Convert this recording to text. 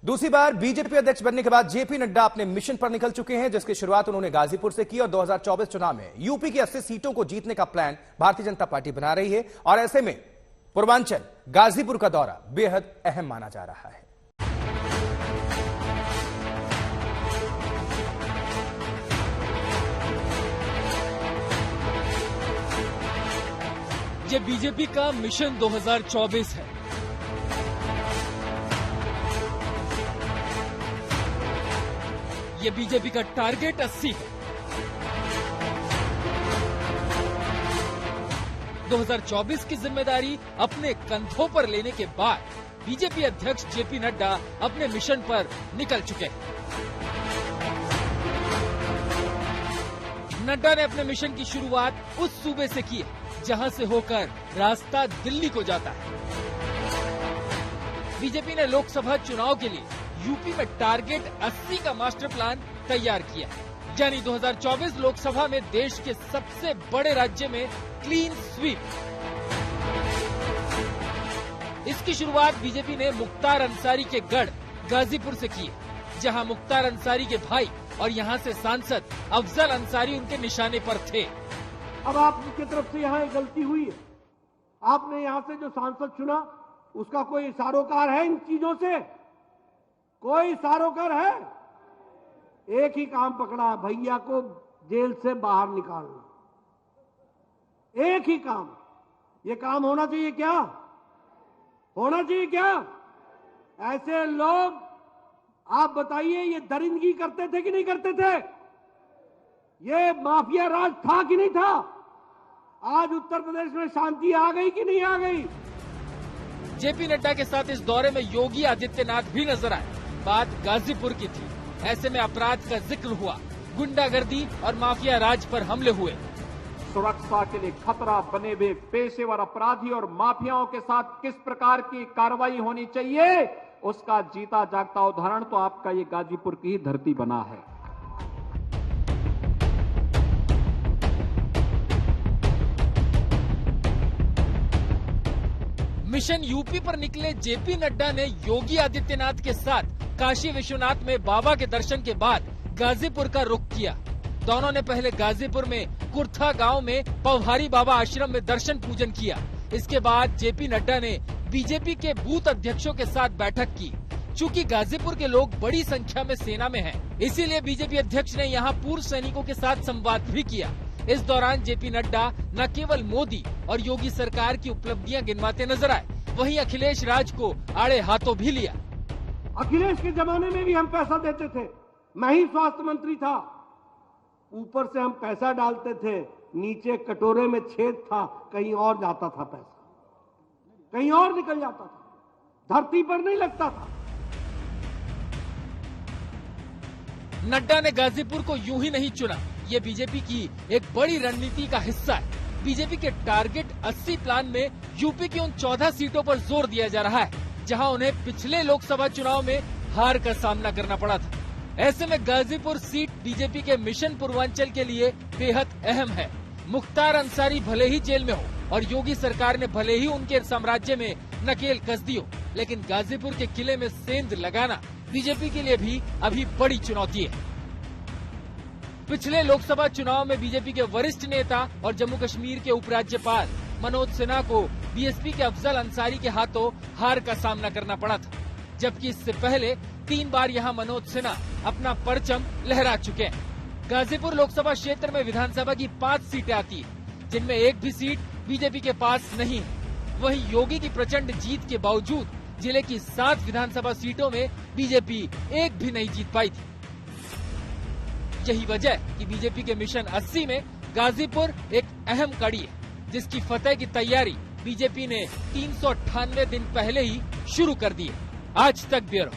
दूसरी बार बीजेपी अध्यक्ष बनने के बाद जेपी नड्डा अपने मिशन पर निकल चुके हैं, जिसकी शुरुआत उन्होंने गाजीपुर से की और 2024 चुनाव में यूपी की 80 सीटों को जीतने का प्लान भारतीय जनता पार्टी बना रही है। और ऐसे में पूर्वांचल गाजीपुर का दौरा बेहद अहम माना जा रहा है। ये बीजेपी का मिशन 2024 है। ये बीजेपी का टारगेट 80 है। 2024 की जिम्मेदारी अपने कंधों पर लेने के बाद बीजेपी अध्यक्ष जेपी नड्डा अपने मिशन पर निकल चुके हैं। नड्डा ने अपने मिशन की शुरुआत उस सूबे से की है जहां से होकर रास्ता दिल्ली को जाता है। बीजेपी ने लोकसभा चुनाव के लिए यूपी में टारगेट 80 का मास्टर प्लान तैयार किया, यानी 2024 लोकसभा में देश के सबसे बड़े राज्य में क्लीन स्वीप। इसकी शुरुआत बीजेपी ने मुख्तार अंसारी के गढ़ गाजीपुर से की है, जहां मुख्तार अंसारी के भाई और यहां से सांसद अफजल अंसारी उनके निशाने पर थे। अब आपकी तरफ से यहाँ एक गलती हुई है। आपने यहाँ से जो सांसद चुना उसका कोई सारोकार है इन चीजों से? कोई सारोकार है? एक ही काम पकड़ा है, भैया को जेल से बाहर निकालना। एक ही काम। ये काम होना चाहिए क्या? होना चाहिए क्या? ऐसे लोग आप बताइए, ये दरिंदगी करते थे कि नहीं करते थे? ये माफिया राज था कि नहीं था? आज उत्तर प्रदेश में शांति आ गई कि नहीं आ गई? जेपी नड्डा के साथ इस दौरे में योगी आदित्यनाथ भी नजर आए। बात गाजीपुर की थी। ऐसे में अपराध का जिक्र हुआ, गुंडागर्दी और माफिया राज पर हमले हुए। सुरक्षा के लिए खतरा बने हुए पेशेवर अपराधी और माफियाओं के साथ किस प्रकार की कार्रवाई होनी चाहिए, उसका जीता जागता उदाहरण तो आपका ये गाजीपुर की ही धरती बना है। मिशन यूपी पर निकले जेपी नड्डा ने योगी आदित्यनाथ के साथ काशी विश्वनाथ में बाबा के दर्शन के बाद गाजीपुर का रुख किया। दोनों ने पहले गाजीपुर में कुर्था गांव में पवहारी बाबा आश्रम में दर्शन पूजन किया। इसके बाद जेपी नड्डा ने बीजेपी के बूथ अध्यक्षों के साथ बैठक की। चूंकि गाजीपुर के लोग बड़ी संख्या में सेना में हैं, इसीलिए बीजेपी अध्यक्ष ने यहां पूर्व सैनिकों के साथ संवाद भी किया। इस दौरान जेपी नड्डा न केवल मोदी और योगी सरकार की उपलब्धियां गिनवाते नजर आए, वहीं अखिलेश राज को आड़े हाथों भी लिया। अखिलेश के जमाने में भी हम पैसा देते थे, मैं ही स्वास्थ्य मंत्री था। ऊपर से हम पैसा डालते थे, नीचे कटोरे में छेद था, कहीं और जाता था पैसा, कहीं और निकल जाता था, धरती पर नहीं लगता था। नड्डा ने गाजीपुर को यूं ही नहीं चुना, ये बीजेपी की एक बड़ी रणनीति का हिस्सा है। बीजेपी के टारगेट 80 प्लान में यूपी की उन 14 सीटों पर जोर दिया जा रहा है जहां उन्हें पिछले लोकसभा चुनाव में हार का सामना करना पड़ा था। ऐसे में गाजीपुर सीट बीजेपी के मिशन पूर्वांचल के लिए बेहद अहम है। मुख्तार अंसारी भले ही जेल में हो और योगी सरकार ने भले ही उनके साम्राज्य में नकेल कस दी हो, लेकिन गाजीपुर के किले में सेंध लगाना बीजेपी के लिए भी अभी बड़ी चुनौती है। पिछले लोकसभा चुनाव में बीजेपी के वरिष्ठ नेता और जम्मू कश्मीर के उपराज्यपाल मनोज सिन्हा को बीएसपी के अफजल अंसारी के हाथों हार का सामना करना पड़ा था, जबकि इससे पहले 3 बार यहां मनोज सिन्हा अपना परचम लहरा चुके हैं। गाजीपुर लोकसभा क्षेत्र में विधानसभा की 5 सीटें आती है, जिनमें एक भी सीट बीजेपी के पास नहीं है। वहीं योगी की प्रचंड जीत के बावजूद जिले की 7 विधानसभा सीटों में बीजेपी एक भी नहीं जीत पाई थी। यही वजह कि बीजेपी के मिशन 80 में गाजीपुर एक अहम कड़ी है, जिसकी फतह की तैयारी बीजेपी ने 398 दिन पहले ही शुरू कर दी है। आज तक ब्यूरो।